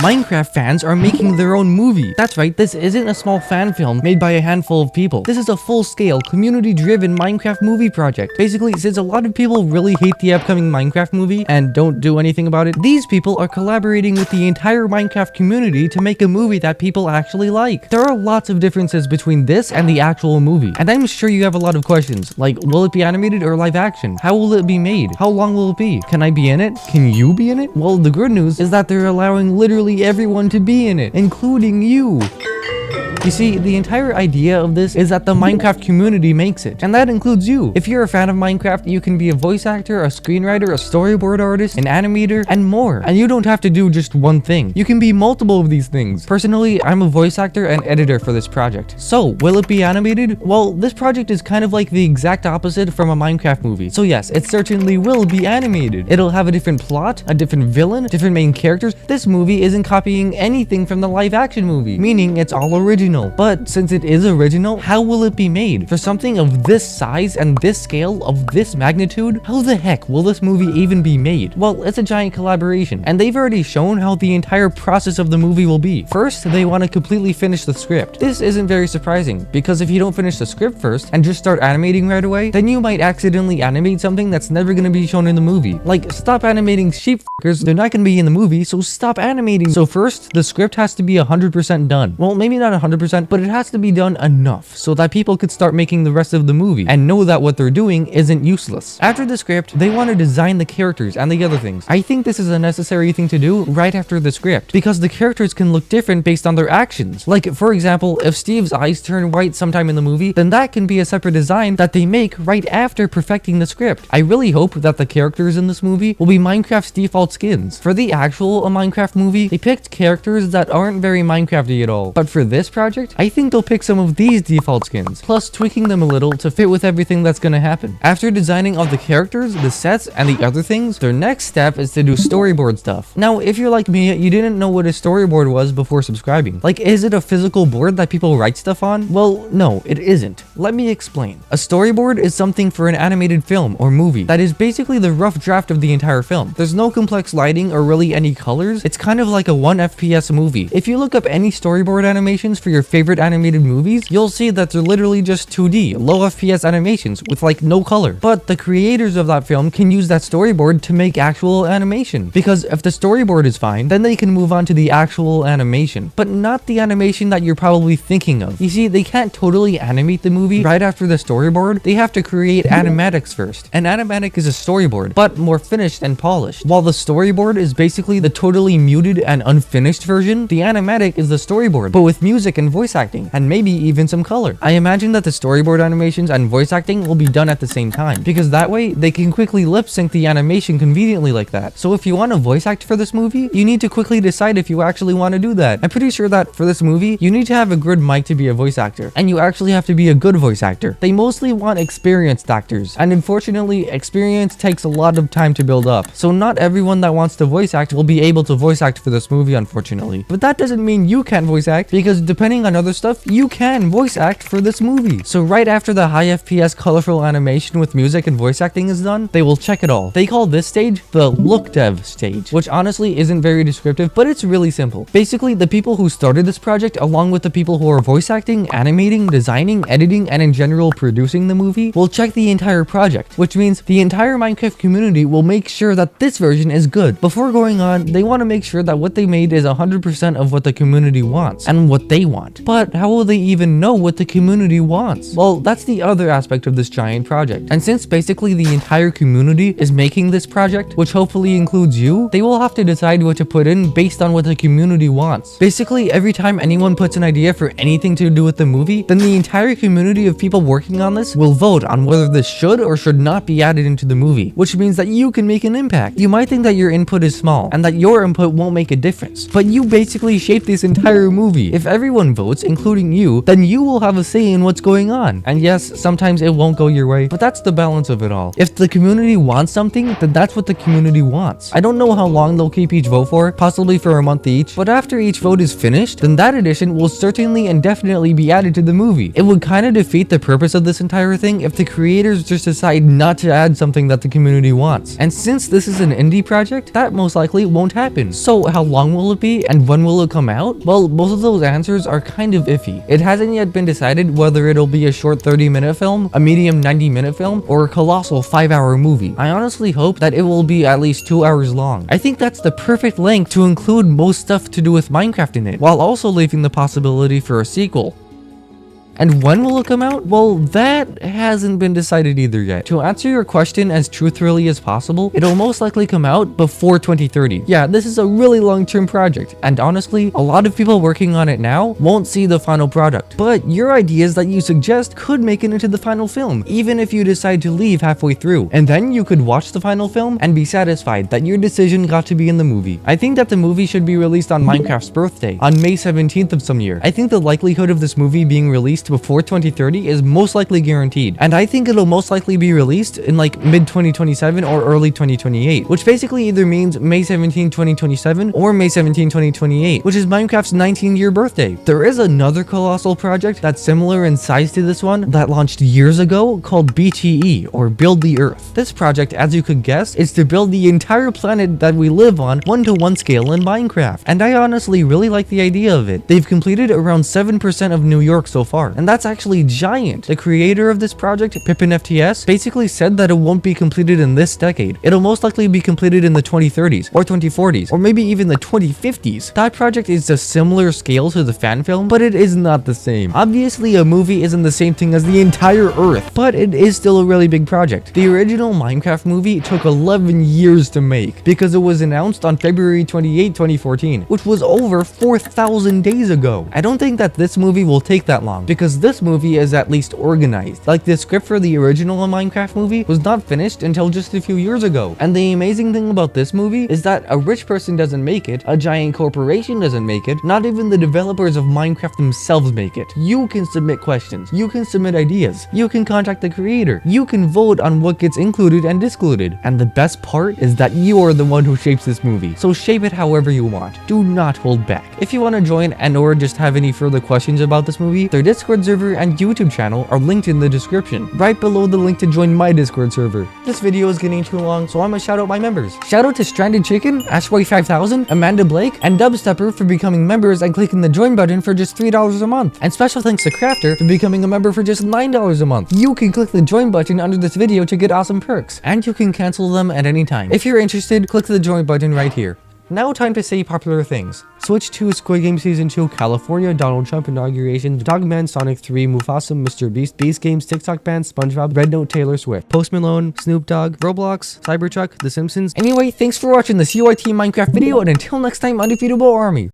Minecraft fans are making their own movie. That's right, this isn't a small fan film made by a handful of people. This is a full-scale, community-driven Minecraft movie project. Basically, since a lot of people really hate the upcoming Minecraft movie and don't do anything about it, these people are collaborating with the entire Minecraft community to make a movie that people actually like. There are lots of differences between this and the actual movie, and I'm sure you have a lot of questions, like, will it be animated or live action? How will it be made? How long will it be? Can I be in it? Can you be in it? Well, the good news is that they're allowing literally everyone to be in it, including you. You see, the entire idea of this is that the Minecraft community makes it, and that includes you. If you're a fan of Minecraft, you can be a voice actor, a screenwriter, a storyboard artist, an animator, and more. And you don't have to do just one thing. You can be multiple of these things. Personally, I'm a voice actor and editor for this project. So, will it be animated? Well, this project is kind of like the exact opposite from a Minecraft movie. So yes, it certainly will be animated. It'll have a different plot, a different villain, different main characters. This movie isn't copying anything from the live action movie, meaning it's all original. But since it is original, how will it be made? For something of this size and this scale, of this magnitude, how the heck will this movie even be made? Well, it's a giant collaboration, and they've already shown how the entire process of the movie will be. First, they want to completely finish the script. This isn't very surprising, because if you don't finish the script first and just start animating right away, then you might accidentally animate something that's never going to be shown in the movie. Like, stop animating sheep f***ers, they're not going to be in the movie, so stop animating. So first, the script has to be 100% done. Well, maybe not 100%, but it has to be done enough so that people could start making the rest of the movie and know that what they're doing isn't useless. After the script, they want to design the characters and the other things. I think this is a necessary thing to do right after the script, because the characters can look different based on their actions. Like, for example, if Steve's eyes turn white sometime in the movie, then that can be a separate design that they make right after perfecting the script. I really hope that the characters in this movie will be Minecraft's default skins. For the actual Minecraft movie, they picked characters that aren't very Minecrafty at all. But for this project, I think they'll pick some of these default skins, plus tweaking them a little to fit with everything that's gonna happen. After designing all the characters, the sets, and the other things, their next step is to do storyboard stuff. Now, if you're like me, you didn't know what a storyboard was before subscribing. Like, is it a physical board that people write stuff on? Well, no, it isn't. Let me explain. A storyboard is something for an animated film or movie that is basically the rough draft of the entire film. There's no complex lighting or really any colors. It's kind of like a 1 FPS movie. If you look up any storyboard animations for your favorite animated movies, you'll see that they're literally just 2D, low FPS animations with like no color. But the creators of that film can use that storyboard to make actual animation, because if the storyboard is fine, then they can move on to the actual animation, but not the animation that you're probably thinking of. You see, they can't totally animate the movie right after the storyboard. They have to create animatics first. An animatic is a storyboard, but more finished and polished. While the storyboard is basically the totally muted and unfinished version, the animatic is the storyboard, but with music and voice acting, and maybe even some color. I imagine that the storyboard animations and voice acting will be done at the same time, because that way they can quickly lip sync the animation conveniently like that. So if you want to voice act for this movie, you need to quickly decide if you actually want to do that. I'm pretty sure that for this movie, you need to have a good mic to be a voice actor, and you actually have to be a good voice actor. They mostly want experienced actors, and unfortunately, experience takes a lot of time to build up. So not everyone that wants to voice act will be able to voice act for this movie, unfortunately. But that doesn't mean you can't voice act, because depending on other stuff, you can voice act for this movie. So right after the high FPS colorful animation with music and voice acting is done, they will check it all. They call this stage the look dev stage, which honestly isn't very descriptive, but it's really simple. Basically, the people who started this project, along with the people who are voice acting, animating, designing, editing, and in general producing the movie, will check the entire project, which means the entire Minecraft community will make sure that this version is good. Before going on, they want to make sure that what they made is 100% of what the community wants and what they want. But how will they even know what the community wants? Well, that's the other aspect of this giant project. And since basically the entire community is making this project, which hopefully includes you, they will have to decide what to put in based on what the community wants. Basically, every time anyone puts an idea for anything to do with the movie, then the entire community of people working on this will vote on whether this should or should not be added into the movie, which means that you can make an impact. You might think that your input is small and that your input won't make a difference, but you basically shape this entire movie. If everyone everyone votes, including you, then you will have a say in what's going on. And yes, sometimes it won't go your way, but that's the balance of it all. If the community wants something, then that's what the community wants. I don't know how long they'll keep each vote for, possibly for a month each, but after each vote is finished, then that edition will certainly and definitely be added to the movie. It would kind of defeat the purpose of this entire thing if the creators just decide not to add something that the community wants. And since this is an indie project, that most likely won't happen. So how long will it be and when will it come out? Well, both of those answers are kind of iffy. It hasn't yet been decided whether it'll be a short 30-minute film, a medium 90-minute film, or a colossal 5-hour movie. I honestly hope that it will be at least 2 hours long. I think that's the perfect length to include most stuff to do with Minecraft in it, while also leaving the possibility for a sequel. And when will it come out? Well, that hasn't been decided either yet. To answer your question as truthfully as possible, it'll most likely come out before 2030. Yeah, this is a really long-term project, and honestly, a lot of people working on it now won't see the final product. But your ideas that you suggest could make it into the final film, even if you decide to leave halfway through. And then you could watch the final film and be satisfied that your decision got to be in the movie. I think that the movie should be released on Minecraft's birthday, on May 17th of some year. I think the likelihood of this movie being released before 2030 is most likely guaranteed, and I think it'll most likely be released in like mid 2027 or early 2028, which basically either means May 17, 2027 or May 17, 2028, which is Minecraft's 19-year birthday. There is another colossal project that's similar in size to this one that launched years ago called BTE, or Build the Earth. This project, as you could guess, is to build the entire planet that we live on 1-to-1 scale in Minecraft, and I honestly really like the idea of it. They've completed around 7% of New York so far, and that's actually giant. The creator of this project, Pippin FTS, basically said that it won't be completed in this decade. It'll most likely be completed in the 2030s or 2040s or maybe even the 2050s. That project is a similar scale to the fan film, but it is not the same. Obviously, a movie isn't the same thing as the entire Earth, but it is still a really big project. The original Minecraft movie took 11 years to make because it was announced on February 28, 2014, which was over 4,000 days ago. I don't think that this movie will take that long because this movie is at least organized. Like, the script for the original Minecraft movie was not finished until just a few years ago. And the amazing thing about this movie is that a rich person doesn't make it, a giant corporation doesn't make it, not even the developers of Minecraft themselves make it. You can submit questions, you can submit ideas, you can contact the creator, you can vote on what gets included and excluded. And the best part is that you are the one who shapes this movie. So shape it however you want. Do not hold back. If you want to join and or just have any further questions about this movie, their Discord server and YouTube channel are linked in the description, right below the link to join my Discord server. This video is getting too long, so I'm gonna shout out my members. Shout out to Stranded Chicken, Ashboy5000, Amanda Blake, and Dubstepper for becoming members and clicking the join button for just $3 a month. And special thanks to Crafter for becoming a member for just $9 a month. You can click the join button under this video to get awesome perks, and you can cancel them at any time. If you're interested, click the join button right here. Now time to say popular things. Switch 2, Squid Game Season 2, California, Donald Trump Inauguration, Dogman, Sonic 3, Mufasa, Mr. Beast, Beast Games, TikTok Band, SpongeBob, Red Note, Taylor Swift, Post Malone, Snoop Dogg, Roblox, Cybertruck, The Simpsons. Anyway, thanks for watching this UIT Minecraft video, and until next time, undefeatable army.